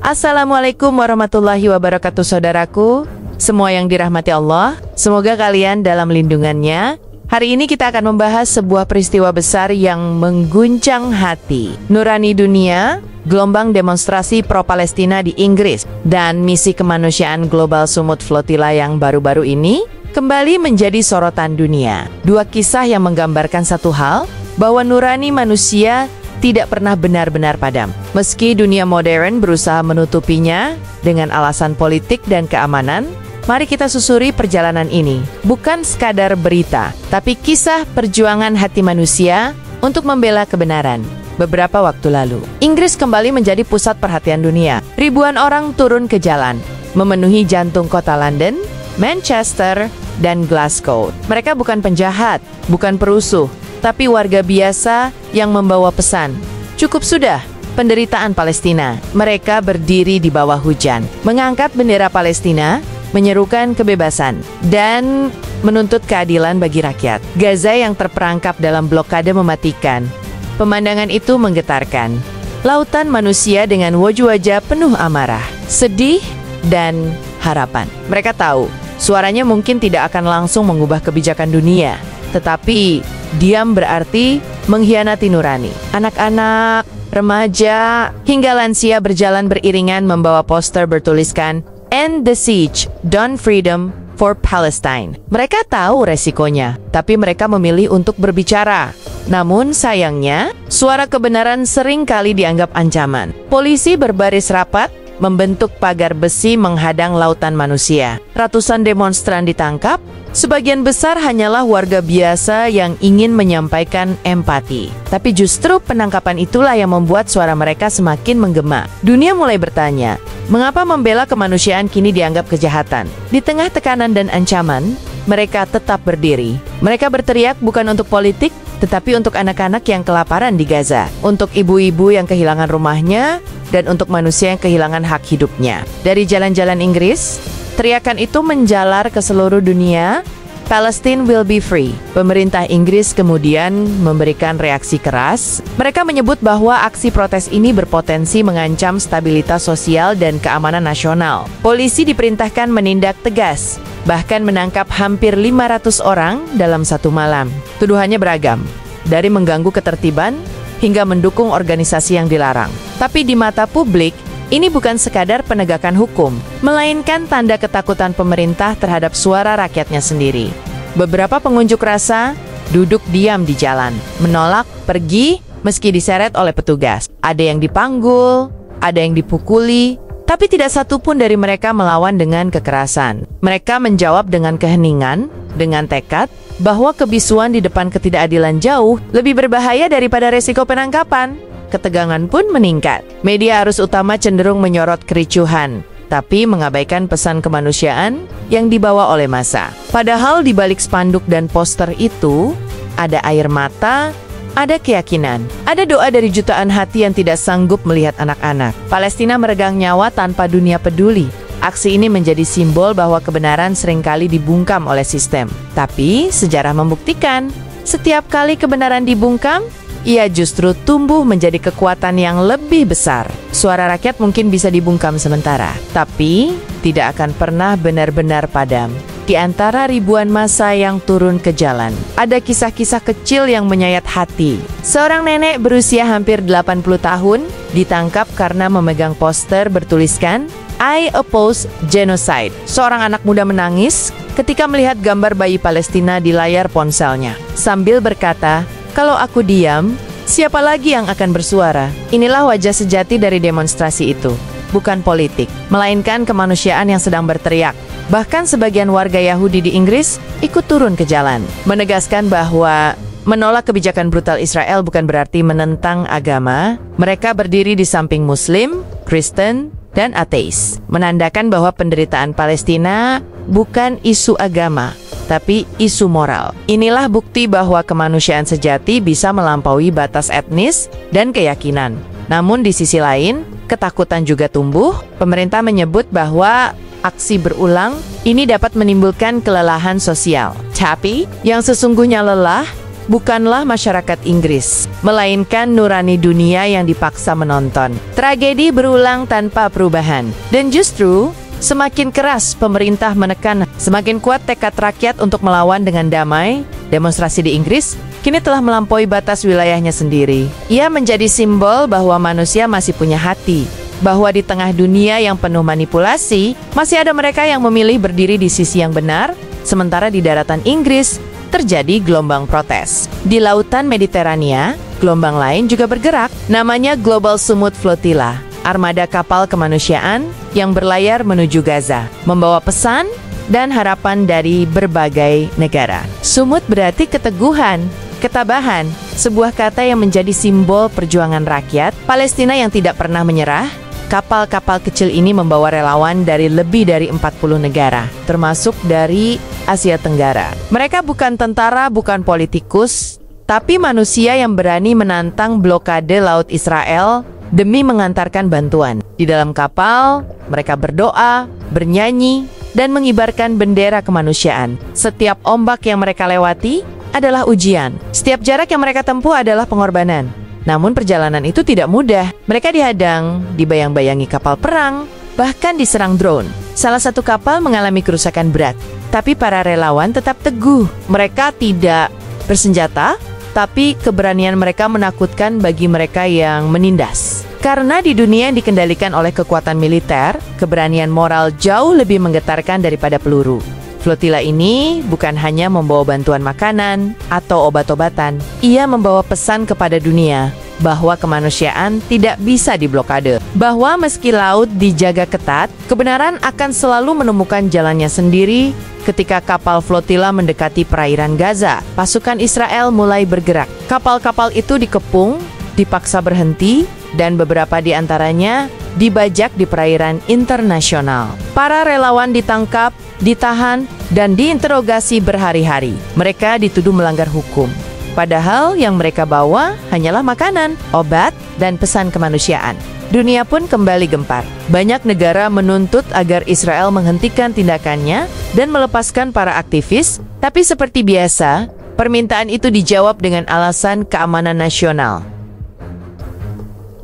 Assalamualaikum warahmatullahi wabarakatuh saudaraku, semua yang dirahmati Allah, semoga kalian dalam lindungannya. Hari ini kita akan membahas sebuah peristiwa besar yang mengguncang hati. Nurani dunia, gelombang demonstrasi pro-Palestina di Inggris, dan misi kemanusiaan Global Sumut Flotilla yang baru-baru ini kembali menjadi sorotan dunia. Dua kisah yang menggambarkan satu hal, bahwa nurani manusia tidak pernah benar-benar padam. Meski dunia modern berusaha menutupinya dengan alasan politik dan keamanan, mari kita susuri perjalanan ini. Bukan sekadar berita, tapi kisah perjuangan hati manusia untuk membela kebenaran. Beberapa waktu lalu, Inggris kembali menjadi pusat perhatian dunia. Ribuan orang turun ke jalan, memenuhi jantung kota London, Manchester, dan Glasgow. Mereka bukan penjahat, bukan perusuh, tapi warga biasa yang membawa pesan. Cukup sudah penderitaan Palestina. Mereka berdiri di bawah hujan, mengangkat bendera Palestina, menyerukan kebebasan, dan menuntut keadilan bagi rakyat. Gaza yang terperangkap dalam blokade mematikan. Pemandangan itu menggetarkan. Lautan manusia dengan wajah-wajah penuh amarah, sedih, dan harapan. Mereka tahu, suaranya mungkin tidak akan langsung mengubah kebijakan dunia, tetapi diam berarti mengkhianati nurani. Anak-anak, remaja, hingga lansia berjalan beriringan membawa poster bertuliskan End the Siege, Dawn Freedom for Palestine. Mereka tahu resikonya, tapi mereka memilih untuk berbicara. Namun sayangnya, suara kebenaran sering kali dianggap ancaman. Polisi berbaris rapat, membentuk pagar besi menghadang lautan manusia. Ratusan demonstran ditangkap, sebagian besar hanyalah warga biasa yang ingin menyampaikan empati. Tapi justru penangkapan itulah yang membuat suara mereka semakin menggema. Dunia mulai bertanya, mengapa membela kemanusiaan kini dianggap kejahatan? Di tengah tekanan dan ancaman, mereka tetap berdiri. Mereka berteriak bukan untuk politik, tetapi untuk anak-anak yang kelaparan di Gaza, untuk ibu-ibu yang kehilangan rumahnya, dan untuk manusia yang kehilangan hak hidupnya. Dari jalan-jalan Inggris, teriakan itu menjalar ke seluruh dunia, Palestine will be free. Pemerintah Inggris kemudian memberikan reaksi keras. Mereka menyebut bahwa aksi protes ini berpotensi mengancam stabilitas sosial dan keamanan nasional. Polisi diperintahkan menindak tegas, bahkan menangkap hampir 500 orang dalam satu malam. Tuduhannya beragam, dari mengganggu ketertiban hingga mendukung organisasi yang dilarang. Tapi di mata publik, ini bukan sekadar penegakan hukum, melainkan tanda ketakutan pemerintah terhadap suara rakyatnya sendiri. Beberapa pengunjuk rasa duduk diam di jalan, menolak pergi meski diseret oleh petugas. Ada yang dipanggul, ada yang dipukuli, tapi tidak satu pun dari mereka melawan dengan kekerasan. Mereka menjawab dengan keheningan, dengan tekad, bahwa kebisuan di depan ketidakadilan jauh lebih berbahaya daripada resiko penangkapan. Ketegangan pun meningkat. Media arus utama cenderung menyorot kericuhan, tapi mengabaikan pesan kemanusiaan yang dibawa oleh massa. Padahal di balik spanduk dan poster itu, ada air mata, ada keyakinan, ada doa dari jutaan hati yang tidak sanggup melihat anak-anak. Palestina meregang nyawa tanpa dunia peduli. Aksi ini menjadi simbol bahwa kebenaran seringkali dibungkam oleh sistem. Tapi sejarah membuktikan, setiap kali kebenaran dibungkam, ia justru tumbuh menjadi kekuatan yang lebih besar. Suara rakyat mungkin bisa dibungkam sementara, tapi tidak akan pernah benar-benar padam. Di antara ribuan massa yang turun ke jalan, ada kisah-kisah kecil yang menyayat hati. Seorang nenek berusia hampir 80 tahun ditangkap karena memegang poster bertuliskan I oppose genocide. Seorang anak muda menangis ketika melihat gambar bayi Palestina di layar ponselnya, sambil berkata, "Kalau aku diam, siapa lagi yang akan bersuara?" Inilah wajah sejati dari demonstrasi itu. Bukan politik, melainkan kemanusiaan yang sedang berteriak. Bahkan sebagian warga Yahudi di Inggris ikut turun ke jalan, menegaskan bahwa menolak kebijakan brutal Israel bukan berarti menentang agama. Mereka berdiri di samping Muslim, Kristen, dan ateis, menandakan bahwa penderitaan Palestina bukan isu agama, tapi isu moral. Inilah bukti bahwa kemanusiaan sejati bisa melampaui batas etnis dan keyakinan. Namun di sisi lain, ketakutan juga tumbuh. Pemerintah menyebut bahwa aksi berulang ini dapat menimbulkan kelelahan sosial. Tapi yang sesungguhnya lelah bukanlah masyarakat Inggris, melainkan nurani dunia yang dipaksa menonton. Tragedi berulang tanpa perubahan. Dan justru, semakin keras pemerintah menekan, semakin kuat tekad rakyat untuk melawan dengan damai. Demonstrasi di Inggris kini telah melampaui batas wilayahnya sendiri. Ia menjadi simbol bahwa manusia masih punya hati, bahwa di tengah dunia yang penuh manipulasi, masih ada mereka yang memilih berdiri di sisi yang benar, sementara di daratan Inggris terjadi gelombang protes. Di lautan Mediterania, gelombang lain juga bergerak, namanya Global Sumut Flotilla, armada kapal kemanusiaan yang berlayar menuju Gaza, membawa pesan dan harapan dari berbagai negara. Sumut berarti keteguhan, ketabahan, sebuah kata yang menjadi simbol perjuangan rakyat Palestina yang tidak pernah menyerah. Kapal-kapal kecil ini membawa relawan dari lebih dari 40 negara, termasuk dari Asia Tenggara. Mereka bukan tentara, bukan politikus, tapi manusia yang berani menantang blokade laut Israel demi mengantarkan bantuan. Di dalam kapal, mereka berdoa, bernyanyi, dan mengibarkan bendera kemanusiaan. Setiap ombak yang mereka lewati adalah ujian. Setiap jarak yang mereka tempuh adalah pengorbanan. Namun perjalanan itu tidak mudah. Mereka dihadang, dibayang-bayangi kapal perang, bahkan diserang drone. Salah satu kapal mengalami kerusakan berat, tapi para relawan tetap teguh. Mereka tidak bersenjata, tapi keberanian mereka menakutkan bagi mereka yang menindas. Karena di dunia yang dikendalikan oleh kekuatan militer, keberanian moral jauh lebih menggetarkan daripada peluru. Flotilla ini bukan hanya membawa bantuan makanan atau obat-obatan. Ia membawa pesan kepada dunia bahwa kemanusiaan tidak bisa diblokade. Bahwa meski laut dijaga ketat, kebenaran akan selalu menemukan jalannya sendiri. Ketika kapal flotilla mendekati perairan Gaza, pasukan Israel mulai bergerak. Kapal-kapal itu dikepung, dipaksa berhenti, dan beberapa di antaranya dibajak di perairan internasional. Para relawan ditangkap, ditahan, dan diinterogasi berhari-hari. Mereka dituduh melanggar hukum. Padahal yang mereka bawa hanyalah makanan, obat, dan pesan kemanusiaan. Dunia pun kembali gempar. Banyak negara menuntut agar Israel menghentikan tindakannya dan melepaskan para aktivis, tapi seperti biasa, permintaan itu dijawab dengan alasan keamanan nasional.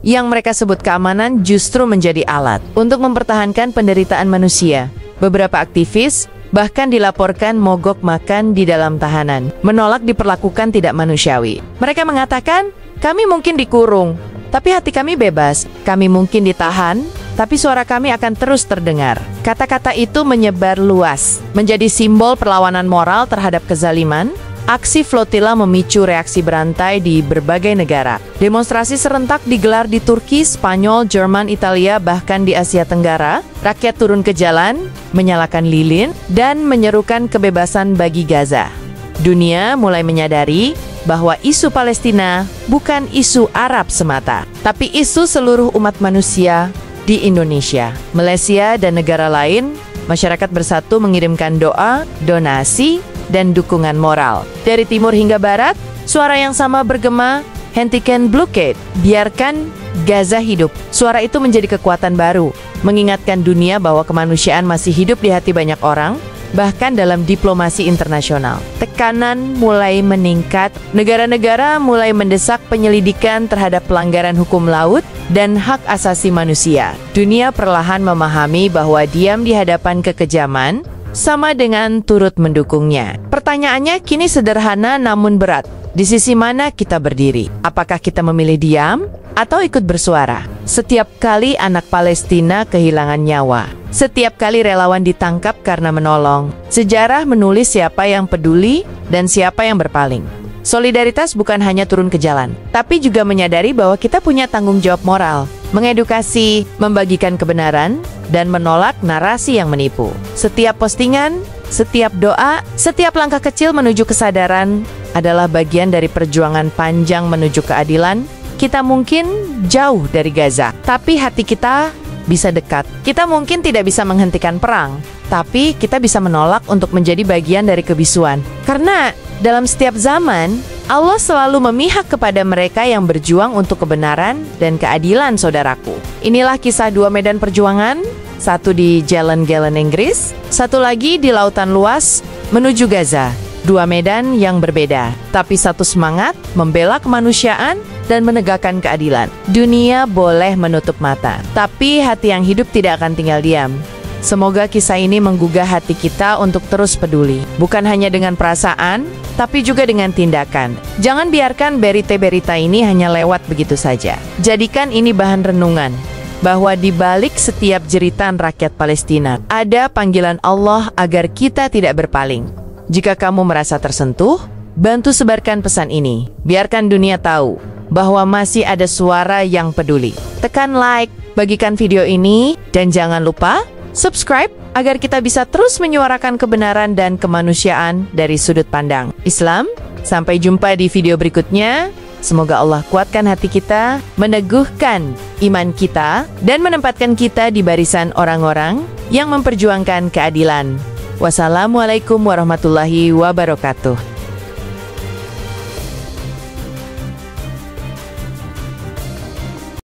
Yang mereka sebut keamanan justru menjadi alat untuk mempertahankan penderitaan manusia. Beberapa aktivis bahkan dilaporkan mogok makan di dalam tahanan, menolak diperlakukan tidak manusiawi. Mereka mengatakan, kami mungkin dikurung, tapi hati kami bebas. Kami mungkin ditahan, tapi suara kami akan terus terdengar. Kata-kata itu menyebar luas, menjadi simbol perlawanan moral terhadap kezaliman. Aksi flotilla memicu reaksi berantai di berbagai negara. Demonstrasi serentak digelar di Turki, Spanyol, Jerman, Italia, bahkan di Asia Tenggara. Rakyat turun ke jalan, menyalakan lilin, dan menyerukan kebebasan bagi Gaza. Dunia mulai menyadari bahwa isu Palestina bukan isu Arab semata, tapi isu seluruh umat manusia di Indonesia, Malaysia, dan negara lain. Masyarakat bersatu mengirimkan doa, donasi, dan dukungan moral. Dari timur hingga barat, suara yang sama bergema, hentikan blockade, biarkan Gaza hidup. Suara itu menjadi kekuatan baru, mengingatkan dunia bahwa kemanusiaan masih hidup di hati banyak orang, bahkan dalam diplomasi internasional. Tekanan mulai meningkat, negara-negara mulai mendesak penyelidikan terhadap pelanggaran hukum laut dan hak asasi manusia. Dunia perlahan memahami bahwa diam di hadapan kekejaman sama dengan turut mendukungnya. Pertanyaannya kini sederhana namun berat. Di sisi mana kita berdiri? Apakah kita memilih diam atau ikut bersuara? Setiap kali anak Palestina kehilangan nyawa, setiap kali relawan ditangkap karena menolong, sejarah menulis siapa yang peduli dan siapa yang berpaling. Solidaritas bukan hanya turun ke jalan, tapi juga menyadari bahwa kita punya tanggung jawab moral, mengedukasi, membagikan kebenaran, dan menolak narasi yang menipu. Setiap postingan, setiap doa, setiap langkah kecil menuju kesadaran adalah bagian dari perjuangan panjang menuju keadilan. Kita mungkin jauh dari Gaza, tapi hati kita bisa dekat. Kita mungkin tidak bisa menghentikan perang, tapi kita bisa menolak untuk menjadi bagian dari kebisuan. Karena dalam setiap zaman, Allah selalu memihak kepada mereka yang berjuang untuk kebenaran dan keadilan, saudaraku. Inilah kisah dua medan perjuangan, satu di Jalan Galen Inggris, satu lagi di lautan luas menuju Gaza. Dua medan yang berbeda, tapi satu semangat membela kemanusiaan dan menegakkan keadilan. Dunia boleh menutup mata, tapi hati yang hidup tidak akan tinggal diam. Semoga kisah ini menggugah hati kita untuk terus peduli, bukan hanya dengan perasaan, tapi juga dengan tindakan. Jangan biarkan berita-berita ini hanya lewat begitu saja. Jadikan ini bahan renungan, bahwa di balik setiap jeritan rakyat Palestina, ada panggilan Allah agar kita tidak berpaling. Jika kamu merasa tersentuh, bantu sebarkan pesan ini. Biarkan dunia tahu bahwa masih ada suara yang peduli. Tekan like, bagikan video ini, dan jangan lupa subscribe agar kita bisa terus menyuarakan kebenaran dan kemanusiaan dari sudut pandang Islam. Sampai jumpa di video berikutnya. Semoga Allah kuatkan hati kita, meneguhkan iman kita, dan menempatkan kita di barisan orang-orang yang memperjuangkan keadilan. Wassalamualaikum warahmatullahi wabarakatuh.